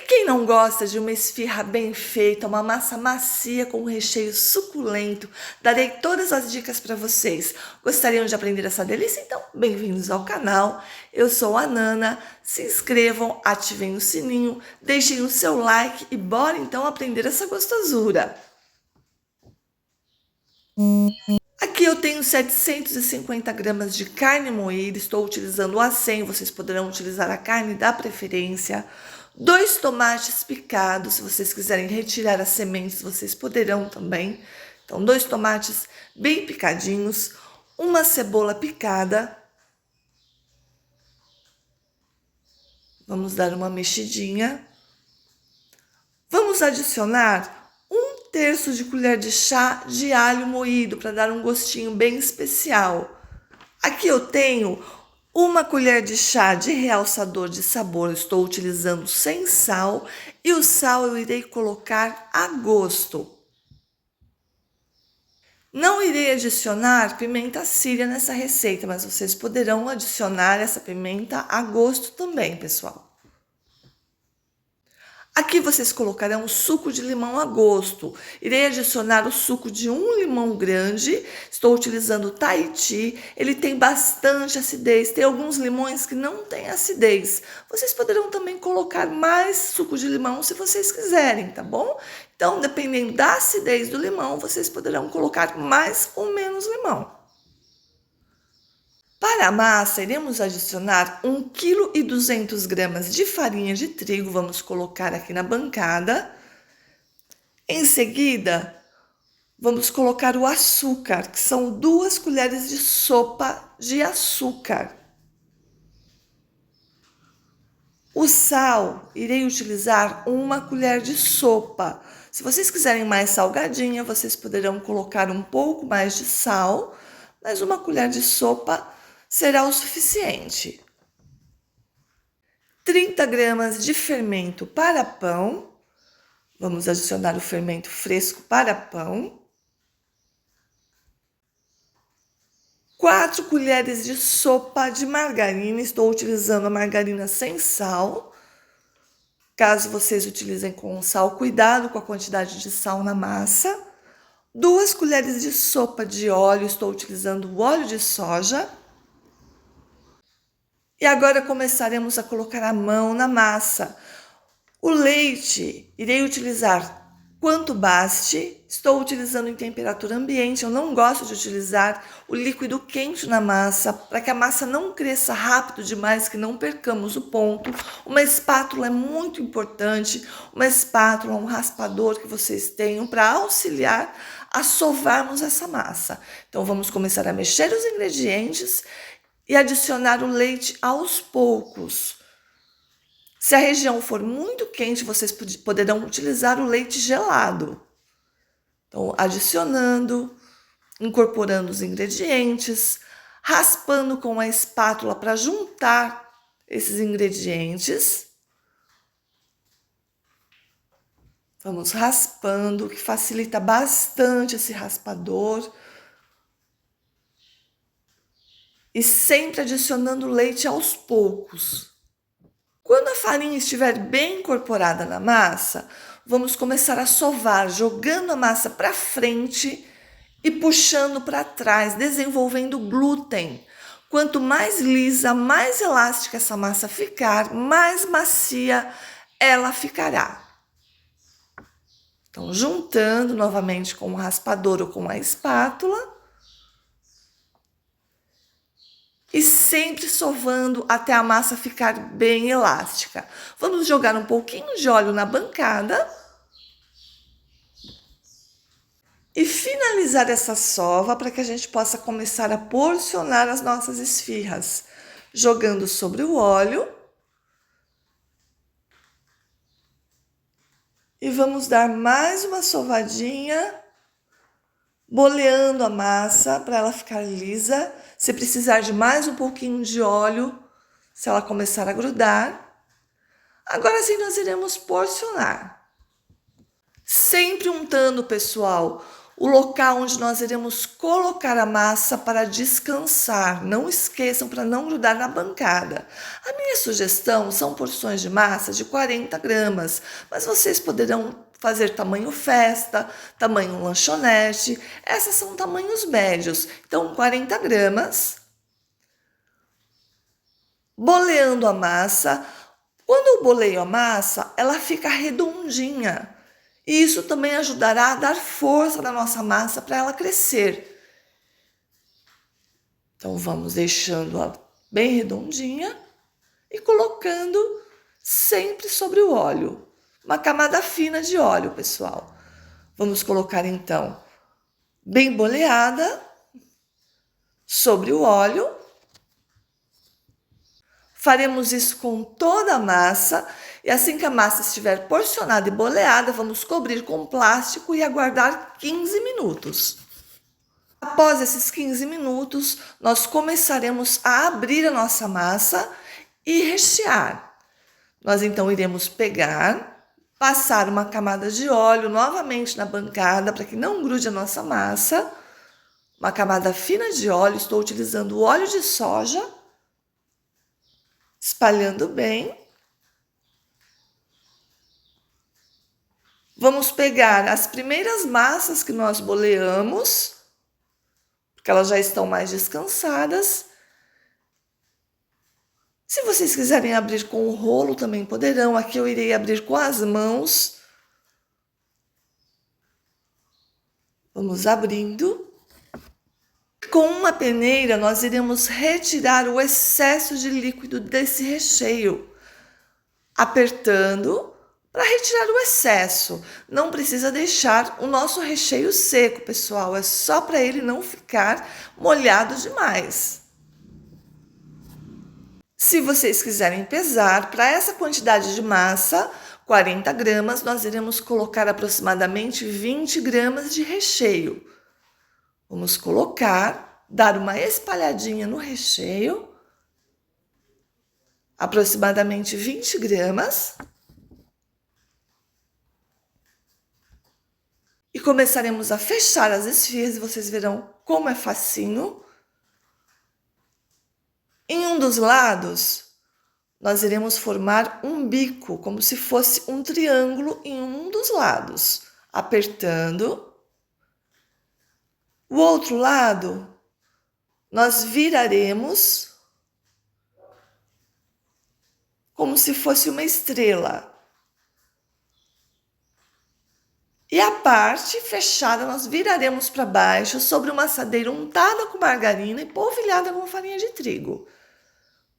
quem não gosta de uma esfirra bem feita, uma massa macia com um recheio suculento, darei todas as dicas para vocês. Gostariam de aprender essa delícia? Então, bem-vindos ao canal. Eu sou a Nana. Se inscrevam, ativem o sininho, deixem o seu like e bora então aprender essa gostosura. Aqui eu tenho 750 gramas de carne moída, estou utilizando a 100, vocês poderão utilizar a carne da preferência. 2 tomates picados, se vocês quiserem retirar as sementes, vocês poderão também. Então, 2 tomates bem picadinhos, uma cebola picada. Vamos dar uma mexidinha. Vamos adicionar 1/3 de colher de chá de alho moído para dar um gostinho bem especial. Aqui eu tenho 1 colher de chá de realçador de sabor, estou utilizando sem sal, e o sal eu irei colocar a gosto. Não irei adicionar pimenta síria nessa receita, mas vocês poderão adicionar essa pimenta a gosto também, pessoal. Aqui vocês colocarão o suco de limão a gosto. Irei adicionar o suco de 1 limão grande. Estou utilizando Tahiti. Ele tem bastante acidez. Tem alguns limões que não têm acidez. Vocês poderão também colocar mais suco de limão se vocês quiserem, tá bom? Então, dependendo da acidez do limão, vocês poderão colocar mais ou menos limão. Para a massa, iremos adicionar 1,2 kg de farinha de trigo, vamos colocar aqui na bancada. Em seguida, vamos colocar o açúcar, que são 2 colheres de sopa de açúcar. O sal, irei utilizar 1 colher de sopa. Se vocês quiserem mais salgadinha, vocês poderão colocar um pouco mais de sal, mas 1 colher de sopa será o suficiente. 30 gramas de fermento para pão. Vamos adicionar o fermento fresco para pão. 4 colheres de sopa de margarina. Estou utilizando a margarina sem sal. Caso vocês utilizem com sal, cuidado com a quantidade de sal na massa. 2 colheres de sopa de óleo. Estou utilizando o óleo de soja. E agora começaremos a colocar a mão na massa. O leite, irei utilizar quanto baste. Estou utilizando em temperatura ambiente. Eu não gosto de utilizar o líquido quente na massa, para que a massa não cresça rápido demais, que não percamos o ponto. Uma espátula é muito importante. Uma espátula, um raspador que vocês tenham para auxiliar a sovarmos essa massa. Então, vamos começar a mexer os ingredientes e adicionar o leite aos poucos. Se a região for muito quente, vocês poderão utilizar o leite gelado. Então, adicionando, incorporando os ingredientes, raspando com a espátula para juntar esses ingredientes. Vamos raspando, que facilita bastante esse raspador. E sempre adicionando leite aos poucos. Quando a farinha estiver bem incorporada na massa, vamos começar a sovar, jogando a massa para frente e puxando para trás, desenvolvendo glúten. Quanto mais lisa, mais elástica essa massa ficar, mais macia ela ficará. Então, juntando novamente com o raspador ou com a espátula. E sempre sovando até a massa ficar bem elástica. Vamos jogar um pouquinho de óleo na bancada. E finalizar essa sova para que a gente possa começar a porcionar as nossas esfirras. Jogando sobre o óleo. E vamos dar mais uma sovadinha. Boleando a massa para ela ficar lisa. Se precisar de mais um pouquinho de óleo, se ela começar a grudar. Agora sim nós iremos porcionar. Sempre untando, pessoal, o local onde nós iremos colocar a massa para descansar. Não esqueçam para não grudar na bancada. A minha sugestão são porções de massa de 40 gramas, mas vocês poderão fazer tamanho festa, tamanho lanchonete, essas são tamanhos médios. Então, 40 gramas. Boleando a massa. Quando eu boleio a massa, ela fica redondinha. E isso também ajudará a dar força na nossa massa para ela crescer. Então, vamos deixando-a bem redondinha e colocando sempre sobre o óleo. Uma camada fina de óleo, pessoal. Vamos colocar, então, bem boleada sobre o óleo. Faremos isso com toda a massa e assim que a massa estiver porcionada e boleada, vamos cobrir com plástico e aguardar 15 minutos. Após esses 15 minutos, nós começaremos a abrir a nossa massa e rechear. Nós então iremos pegar, passar uma camada de óleo novamente na bancada para que não grude a nossa massa. Uma camada fina de óleo, estou utilizando o óleo de soja. Espalhando bem. Vamos pegar as primeiras massas que nós boleamos, porque elas já estão mais descansadas. Se vocês quiserem abrir com o rolo, também poderão. Aqui eu irei abrir com as mãos. Vamos abrindo. Com uma peneira, nós iremos retirar o excesso de líquido desse recheio, apertando para retirar o excesso. Não precisa deixar o nosso recheio seco, pessoal, é só para ele não ficar molhado demais. Se vocês quiserem pesar, para essa quantidade de massa, 40 gramas, nós iremos colocar aproximadamente 20 gramas de recheio. Vamos colocar, dar uma espalhadinha no recheio, aproximadamente 20 gramas. E começaremos a fechar as esfias e vocês verão como é facinho. Em um dos lados, nós iremos formar um bico, como se fosse um triângulo em um dos lados, apertando. O outro lado, nós viraremos como se fosse uma estrela. E a parte fechada nós viraremos para baixo sobre uma assadeira untada com margarina e polvilhada com farinha de trigo.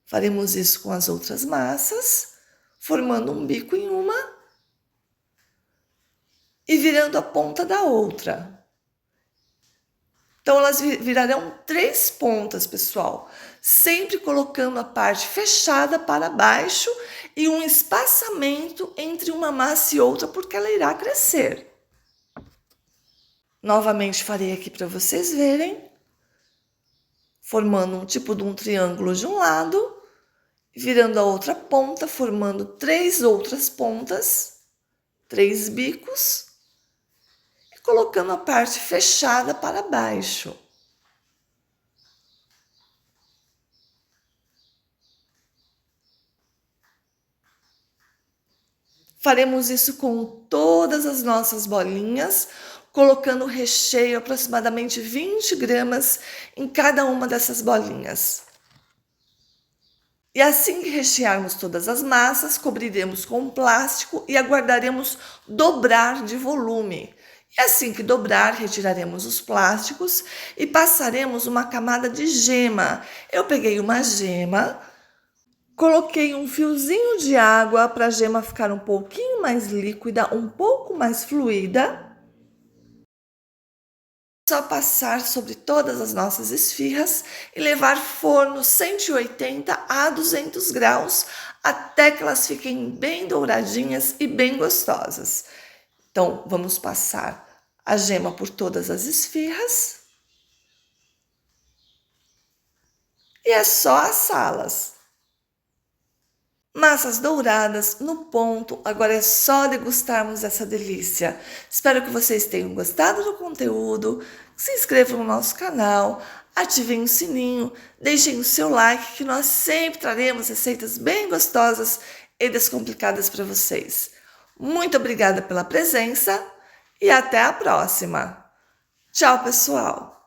Faremos isso com as outras massas, formando um bico em uma e virando a ponta da outra. Então, elas virarão 3 pontas, pessoal, sempre colocando a parte fechada para baixo e um espaçamento entre uma massa e outra, porque ela irá crescer. Novamente, farei aqui para vocês verem, formando um tipo de um triângulo de um lado, virando a outra ponta, formando 3 outras pontas, 3 bicos. Colocando a parte fechada para baixo. Faremos isso com todas as nossas bolinhas, colocando o recheio aproximadamente 20 gramas em cada uma dessas bolinhas. E assim que rechearmos todas as massas, cobriremos com plástico e aguardaremos dobrar de volume. E assim que dobrar, retiraremos os plásticos e passaremos uma camada de gema. Eu peguei uma gema, coloquei um fiozinho de água para a gema ficar um pouquinho mais líquida, um pouco mais fluida. Só passar sobre todas as nossas esfirras e levar forno 180 a 200 graus até que elas fiquem bem douradinhas e bem gostosas. Então, vamos passar a gema por todas as esfirras e é só assá-las. Massas douradas no ponto, agora é só degustarmos essa delícia. Espero que vocês tenham gostado do conteúdo, se inscrevam no nosso canal, ativem o sininho, deixem o seu like que nós sempre traremos receitas bem gostosas e descomplicadas para vocês. Muito obrigada pela presença e até a próxima. Tchau, pessoal!